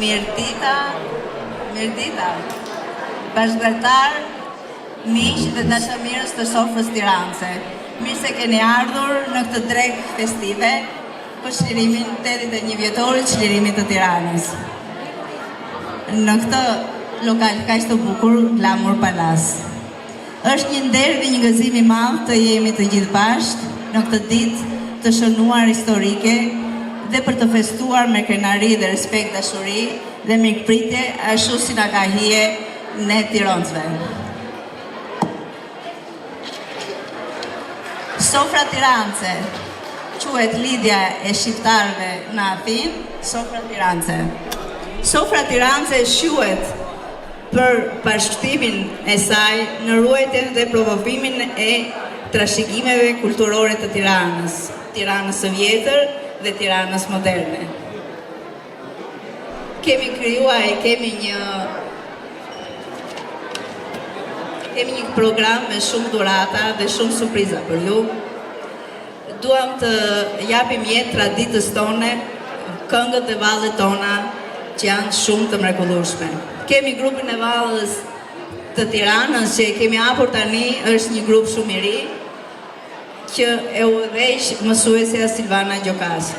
Mirdita, bashkëdhëtar, miq dhe dashamirës të Sofrës Tiranëse. Mirë se keni ardhur në këtë drek festive për çlirimin 81 vjetorit çlirimit të Tiranës. Në këtë lokal kaq të bukur, Glamour Palace. Është një nder dhe një gëzim i madh të jemi të gjithë bashkë në këtë ditë të shënuar historike dhe për të festuar me krenari dhe respekt, dashuri dhe mikpritje ashtu si na ka hije ne tironësve. Sofra Tiranëse, quhet lidhja e shqiptarëve në Athinë, Sofra Tiranëse. Sofra Tiranëse quhet për bashkëtimin e saj në ruajtjen dhe promovimin e trashëgimeve kulturore të Tiranës, Tiranës së vjetër dhe Tiranës moderne. Kemi krijuar e kemi një program me shumë dhurata dhe shumë surpriza për ju. Duam të japim jetë traditës tone, këngët e vallet tona që janë shumë të mrekullueshme. Kemi grupin e vallës të Tiranës që kemi hapur tani, është një grup shumë i ri që e udhëheq mësuesja Silvana Gjokasi.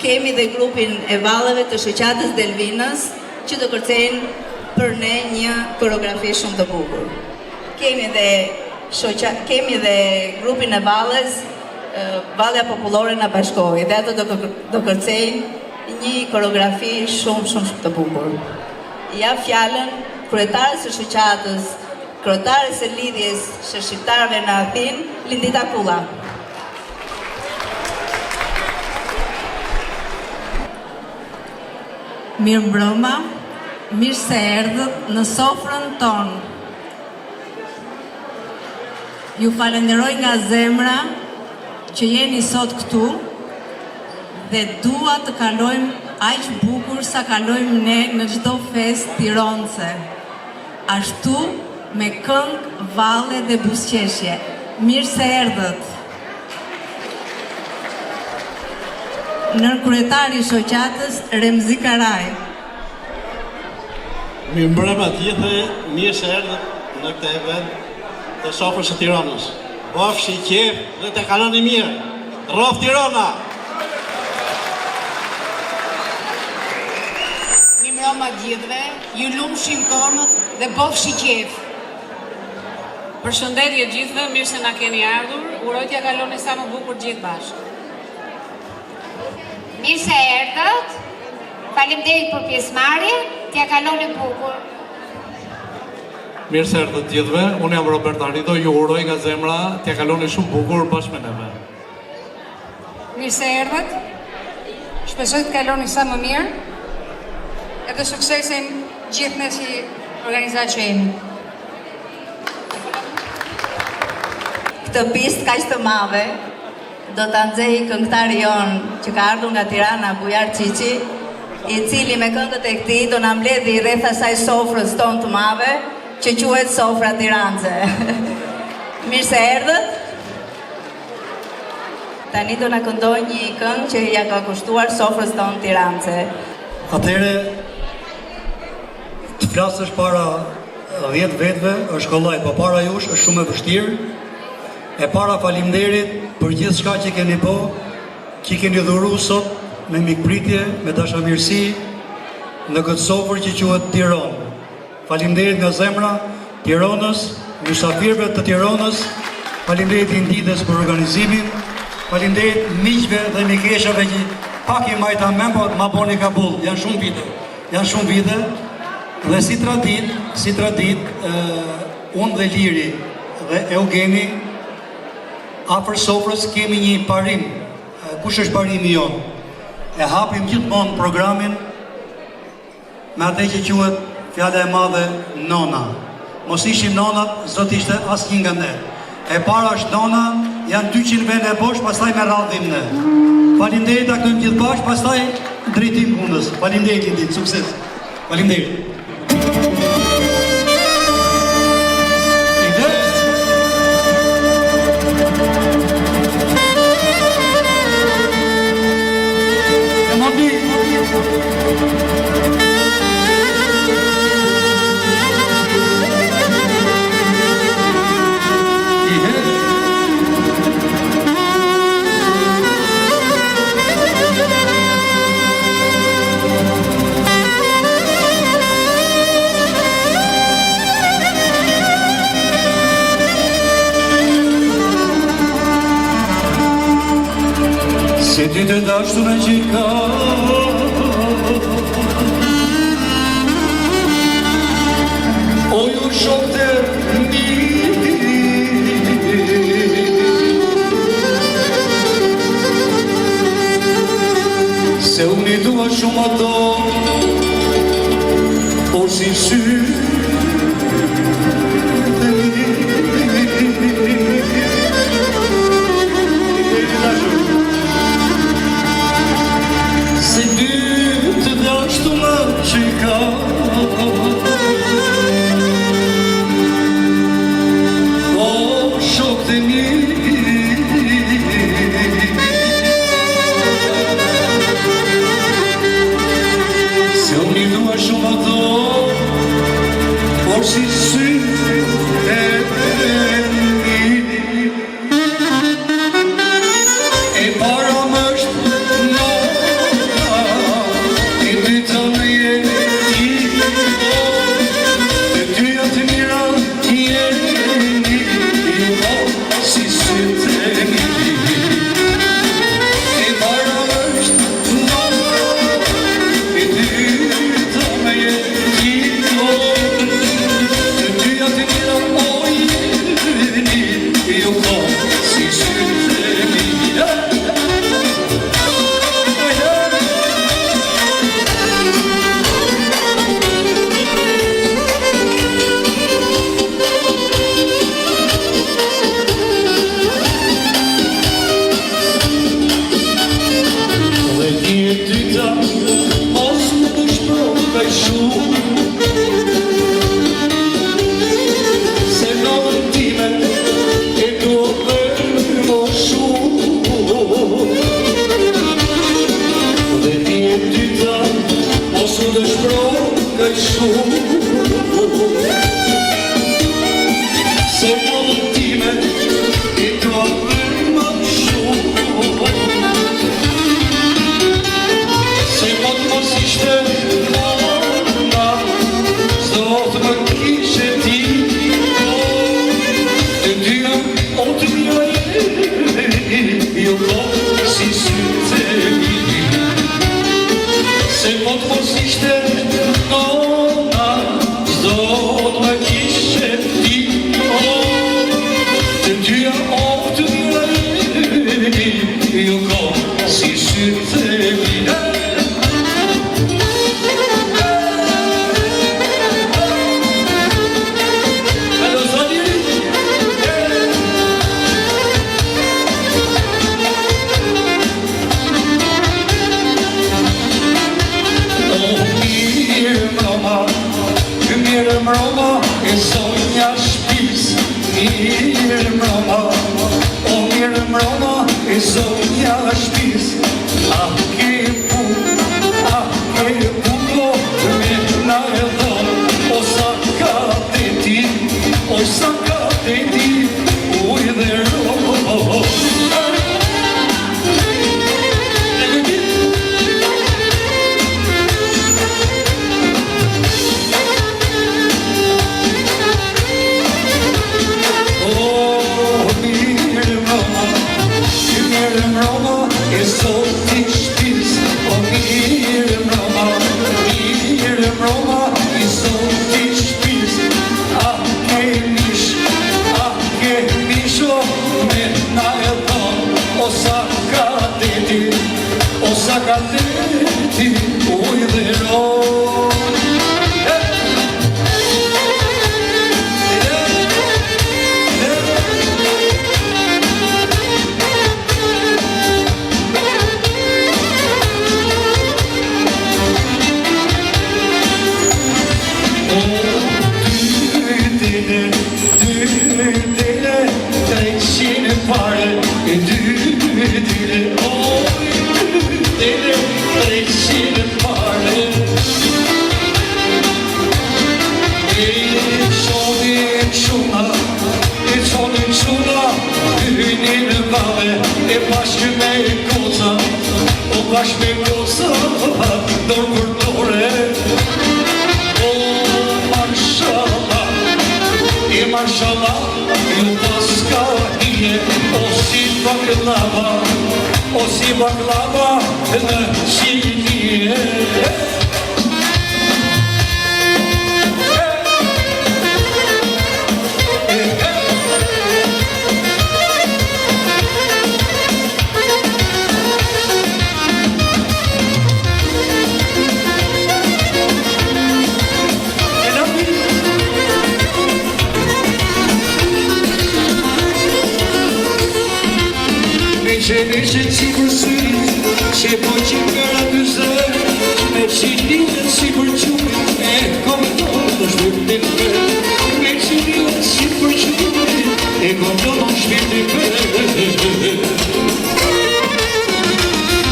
Kemi dhe grupin e valleve të shoqatës Delvinës që do kërcejnë për ne një koreografi shumë të bukur. Kemi dhe grupin e valles, Vallja Popullore na bashkoi, dhe ato do kërcejnë një koreografi shumë të bukur. Ja fjalën kryetares së shoqatës, kryetares së lidhjes së shqiptarëve në Athinë, Lindita Kulla. Mirë mbrëma, mirë se erdhët në sofrën tonë. Ju falenderoj nga zemra që jeni sot këtu dhe dua të kalojmë aq bukur sa kalojmë ne në çdo festë tironëse. Ashtu me këngë, valle dhe buzëqeshje. Mirë se erdhët. Nërkryetari i shoqatës Remzi Karaj. Mirë mbrëma të gjithëve, mirë se erdhët në këtë event të Sofrës së Tiranës. Bofshi qef dhe të kaloni mirë. Rrof Tirana! Mirë mbrëma të gjithëve, ju lumshim kornët dhe bofshi qef. Përshëndetje gjithëve, mirë se na keni ardhur. Uroj t'ja kaloni sa më bukur gjithë bashkë. Mirë se erdhët, faleminderit për pjesëmarrje, t'ja kaloni bukur. Mirë se erdhët gjithëve, unë jam Robert Arido, ju uroj nga zemra t'ja kaloni shumë bukur bashkë me neve. Mirë se erdhët, shpresoj të kaloni sa më mirë, edhe suksesin gjithë ne si organizat që jemi. Këtë pistë kaq të madhe do ta nxjerrë këngëtari jon që ka ardhur nga Tirana, Bujar Qiqi, i cili me këngët e këtij do na mbledhë rreth asaj sofrës tonë të madhe që quhet Sofra Tiranëse. Mirë se erdhët. Tani do na këndoj një këngë që ja ka kushtuar sofrës tonë tiranëse. Atëherë të flasësh para 10 vetëve është kollaj, po para jush është shumë e vështirë. E para faleminderit për gjithë shka që keni po, që keni dhuru sot me mikpritje, me dashamirësi në këtë sofër që quhet Tiranë. Faleminderit nga zemra Tiranës, mysafirëve të Tiranës, faleminderit Indides për organizimin, faleminderit miqve dhe mikeshave që pak i majta me ma boni kabull, janë shumë vite, dhe si tradit, unë dhe Liri dhe Eugeni, afër sofrës kemi një parim. Kush është parimi jonë? E hapim gjithmonë programin me atë që quhet fjala e madhe nona. Mos ishim nonat, zot ishte asnjë nga ne. E para është nona, janë 200 vende e bosh, pastaj me radhim ne. Faleminderit, takojmë gjithë bashkë, pastaj drejtim punës. Faleminderit Lindit, sukses. Faleminderit. Come on, të dashtu në që ka o ju shok të mi se unë I dua shumë ato o si sy se dy të dashtu më që ka o shok të mi se unë I dua shumë ato por si sy e mi e para më është nota e dyta më jeni ti e dyja të mira jeni jo si sy e mi e para më është nota e dyta më jeni ti e dyja të mira jeni jo si sy e mi dhe ti e dyta mos më të shprovej shumë se notën time e dua më shumë dhe ti e dyta mos më të shprovej shumë se notën time e dua më shumë se mos ishte nona s'do të më kishe ti të dyja o të mira jeni jo si sytë e mi se mos ishte nona s'do të më kishe ti të dyja o të mira jeni jo si sytë e mi Mirë mbroma e sonja shpis Mirë mbroma o mirë mbroma e sonja shpis A ke puko me na e dhon O sa ka të ti O sa ka të ti uj dhe ro Mashallah, you must go here, oh, baklava, o si baklava në qinje. Që si për syrit, që po që këra të zërë, me që lidhën si për qumit, e kom tonë në shpirtin për. Me që lidhën si për qumit, e kom tonë në shpirtin për.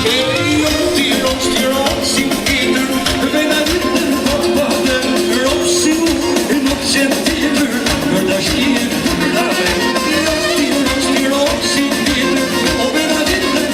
E jo tiron si tjetër, me në vitën përbëtë, ropë si mu, nuk qenë tjetër, për të shkirë, rave. Tiron si tjetër, o me në vitën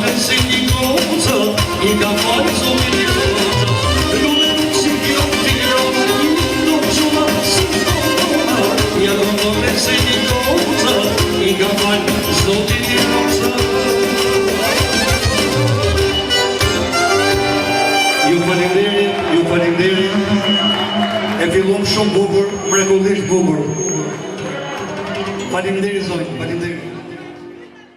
me si një koca, I ka falë zotin Tirana. Lullën si kjo Tirana, do gjuma si Tirana. Ja do me si një koca, I ka falë zotin Tirana. Ju falenderit, e fillum shumë bukur, mrekullisht bukur. Faleminderit zonjë, faleminderit.